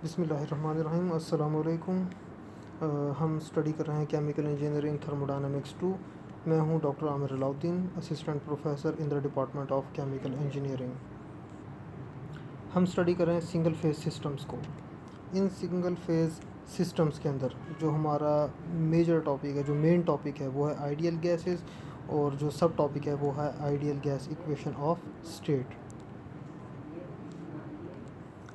बिस्मिल्लाहिर्रहमानिर्रहीम। अस्सलाम वालेकुम। हम स्टडी कर रहे हैं केमिकल इंजीनियरिंग थर्मोडायनामिक्स 2। मैं हूं doctor Aamir Alauddin, assistant professor in the department of chemical engineering. हम स्टडी कर रहे हैं सिंगल फेज सिस्टम्स को। इन सिंगल फेज सिस्टम्स के अंदर जो हमारा मेजर टॉपिक है, जो मेन टॉपिक है, वो है आइडियल गैसेस, और जो सब टॉपिक है वो है ideal gas equation of state.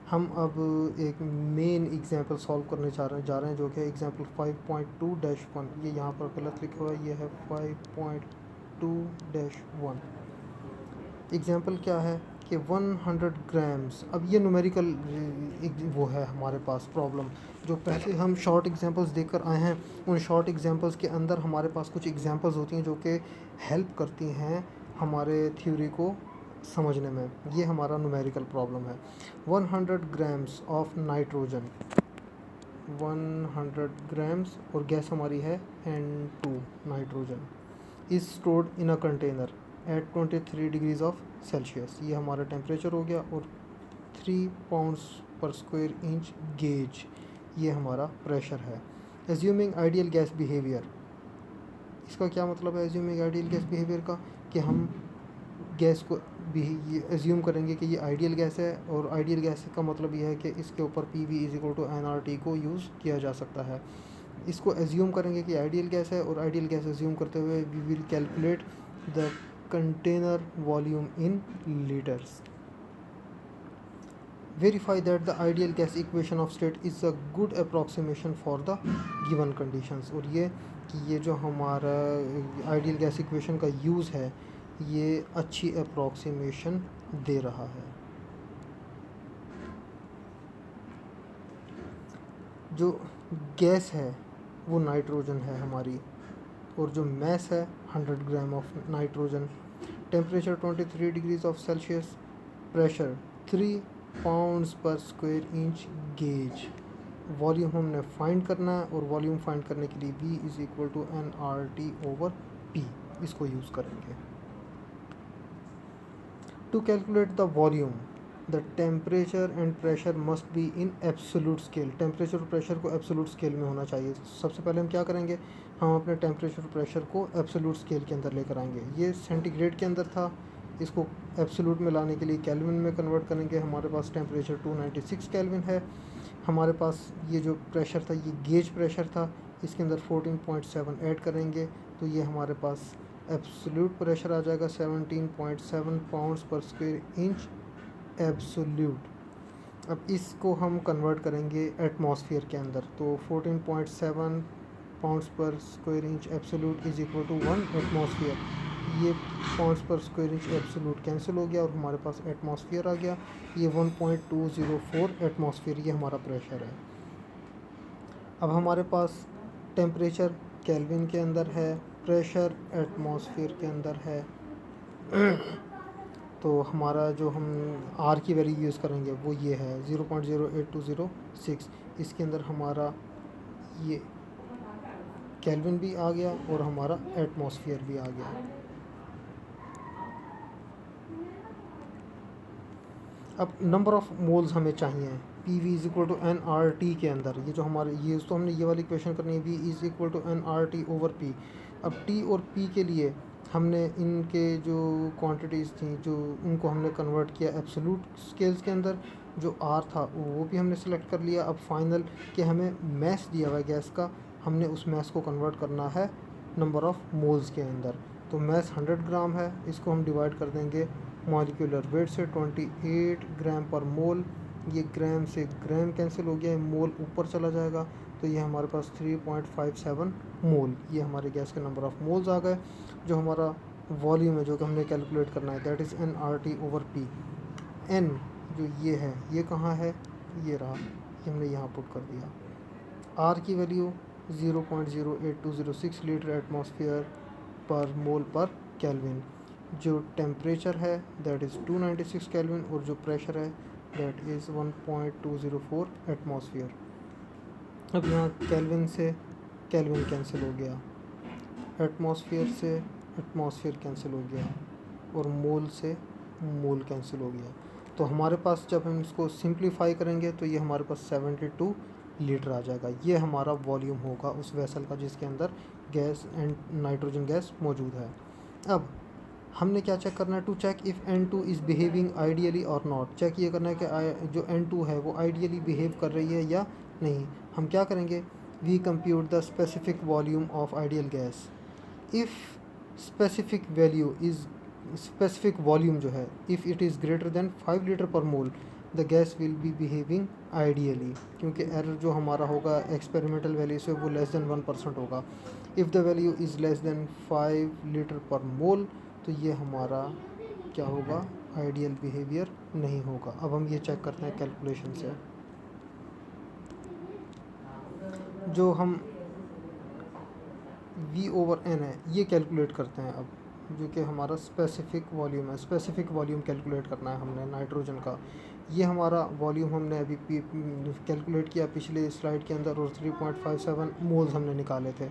हम अब एक मेन एग्जांपल सॉल्व करने जा रहे हैं जो कि एग्जांपल 5.2-1। ये यहाँ पर गलत लिखा हुआ है, ये है 5.2-1। एग्जांपल क्या है कि 100 ग्राम्स। अब ये न्यूमेरिकल वो है हमारे पास प्रॉब्लम। जो पहले हम शॉर्ट एग्जांपल्स देखकर आए हैं, उन शॉर्ट एग्जांपल्स के अंदर हमारे पास कुछ एग्जांपल्स होती हैं जो कि हेल्प करती हैं हमारे थ्योरी को समझने में। ये हमारा न्यूमेरिकल प्रॉब्लम है। 100 ग्राम्स ऑफ नाइट्रोजन, 100 ग्राम्स, और गैस हमारी है N2 nitrogen, is stored in a container at 23 degrees of Celsius. ये हमारा टेम्परेचर हो गया। और 3 pounds per square inch gauge, ये हमारा प्रेशर है। एज्यूमिंग आइडियल गैस बिहेवियर, इसका क्या मतलब है एज्यूमिंग आइडियल गैस बिहेवियर का, कि हम गैस को भी ये एज्यूम करेंगे कि ये आइडियल गैस है। और आइडियल गैस का मतलब ये है कि इसके ऊपर PV is equal to NRT को यूज़ किया जा सकता है। इसको एज्यूम करेंगे कि आइडियल गैस है, और आइडियल गैस एज्यूम करते हुए we will calculate the container volume in litres. Verify that the ideal gas equation of state is a good approximation for the given conditions. और ये कि ये जो हमारा आइडियल गैस इक्वेशन का यूज़ है, ये अच्छी अप्रॉक्सीमेशन दे रहा है। जो गैस है वो नाइट्रोजन है हमारी, और जो मैस है 100 gram of nitrogen. Temperature 23 degrees of Celsius, pressure 3 pounds per square inch gauge. Volume हमने फाइंड करना है, और वॉल्यूम फाइंड करने के लिए V is equal to NRT/P, इसको यूज़ करेंगे। To calculate the volume, the temperature and pressure must be in absolute scale. Temperature और प्रेशर को एब्सोल्यूट स्केल में होना चाहिए। सबसे पहले हम क्या करेंगे, हम अपने टेम्परेचर और प्रेशर को एब्सोल्यूट स्केल के अंदर लेकर आएंगे। ये सेंटीग्रेड के अंदर था, इसको एब्सोल्यूट में लाने के लिए केल्विन में कन्वर्ट करेंगे। हमारे पास टेम्परेचर 296 केल्विन है। हमारे पास ये जो प्रेशर था, ये गेज प्रेशर था, इसके अंदर 14.7 ऐड करेंगे, तो ये हमारे पास एब्सोल्यूट प्रेशर आ जाएगा 17.7 pounds per square inch absolute. अब इसको हम कन्वर्ट करेंगे एटमॉस्फेयर के अंदर, तो 14.7 pounds per square inch absolute is equal to 1 atmosphere. ये pounds per square inch absolute cancel हो गया, और हमारे पास एटमॉस्फेयर आ गया। ये 1.204 एटमॉस्फेयर, ये हमारा प्रेशर है। अब हमारे पास टेम्परेचर केल्विन के अंदर है, प्रेशर एटमॉस्फेयर के अंदर है। तो हमारा जो हम R की वैल्यू यूज़ करेंगे वो ये है 0.08206। इसके अंदर हमारा ये केल्विन भी आ गया, और हमारा एटमॉस्फेयर भी आ गया। अब नंबर ऑफ़ मोल्स हमें चाहिए PV is equal to NRT के अंदर। ये जो हमारे ये तो हमने ये वाली इक्वेशन करनी है, V is equal to NRT/P। अब T और P के लिए हमने इनके जो क्वांटिटीज़ थी, जो उनको हमने कन्वर्ट किया एब्सोल्यूट स्केल्स के अंदर। जो R था वो भी हमने सेलेक्ट कर लिया। अब फाइनल कि हमें मैस दिया हुआ है गैस का, हमने उस मैस को कन्वर्ट करना है नंबर ऑफ़ मोल्स के अंदर। तो मैस 100 ग्राम है, इसको हम डिवाइड कर देंगे मॉलिक्यूलर वेट से, 28 ग्राम पर मोल। ये ग्राम से ग्राम कैंसिल हो गया, मोल ऊपर चला जाएगा, तो ये हमारे पास 3.57 मोल, ये हमारे गैस के नंबर ऑफ़ मोल्स आ गए। जो हमारा वॉल्यूम है, जो कि हमने कैलकुलेट करना है, दैट इज़ NRT/P। N जो ये है, ये कहाँ है, ये रहा, ये हमने यहाँ पुट कर दिया। R की वैल्यू 0.08206 लीटर एटमॉस्फेयर पर मोल पर केल्विन। जो टेम्परेचर है दैट इज़ 296 केल्विन, और जो प्रेशर है दैट इज़ 1.204 एटमॉस्फेयर। अब यहाँ केल्विन से केल्विन कैंसिल हो गया, एटमॉस्फेयर से एटमॉस्फेयर कैंसिल हो गया, और मोल से मोल कैंसिल हो गया। तो हमारे पास जब हम इसको सिंप्लीफाई करेंगे तो ये हमारे पास 72 लीटर आ जाएगा। ये हमारा वॉल्यूम होगा उस वेसल का जिसके अंदर गैस एंड नाइट्रोजन गैस मौजूद है। अब हमने क्या चेक करना है, to check if N2 is behaving ideally और नॉट। चेक ये करना है कि जो N2 है वो आइडियली बिहेव कर रही है या नहीं। हम क्या करेंगे, we compute the specific volume of ideal gas. If specific volume जो है, if it is greater than 5 litre per mole the gas will be behaving ideally, क्योंकि एरर जो हमारा होगा एक्सपेरिमेंटल वैल्यू से वो लेस देन 1% होगा। If the value is less than 5 litre per मोल तो ये हमारा क्या होगा, आइडियल बिहेवियर नहीं होगा। अब हम ये चेक करते हैं कैलकुलेशन से। जो हम V/N है ये कैलकुलेट करते हैं अब, जो कि हमारा स्पेसिफिक वॉल्यूम है। स्पेसिफिक वॉल्यूम कैलकुलेट करना है हमने नाइट्रोजन का। ये हमारा वॉल्यूम हमने अभी कैलकुलेट किया पिछले स्लाइड के अंदर, और 3.57 मोल्स हमने निकाले थे।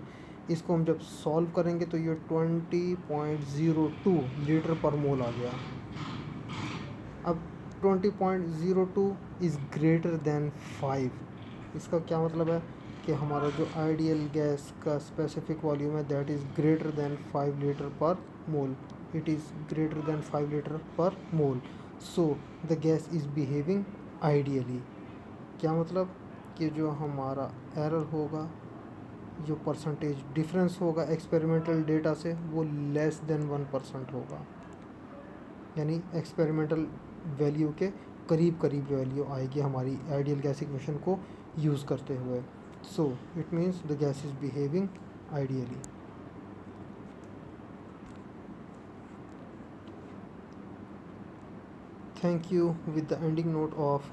इसको हम जब सॉल्व करेंगे तो ये 20.02 लीटर पर मोल आ गया। अब 20.02 इज़ ग्रेटर देन 5, इसका क्या मतलब है कि हमारा जो आइडियल गैस का स्पेसिफिक वॉल्यूम है that is greater than 5 litre per mole. It is greater than 5 litre per mole, so the gas is behaving ideally. क्या मतलब कि जो हमारा एरर होगा, जो परसेंटेज डिफरेंस होगा एक्सपेरिमेंटल डेटा से, वो लेस देन 1% होगा, यानी एक्सपेरिमेंटल वैल्यू के करीब करीब वैल्यू आएगी हमारी आइडियल गैस इक्वेशन को यूज़ करते हुए। So it means the gas is behaving ideally. Thank you. With the ending note of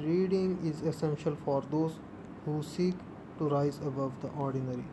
reading is essential for those who seek to rise above the ordinary.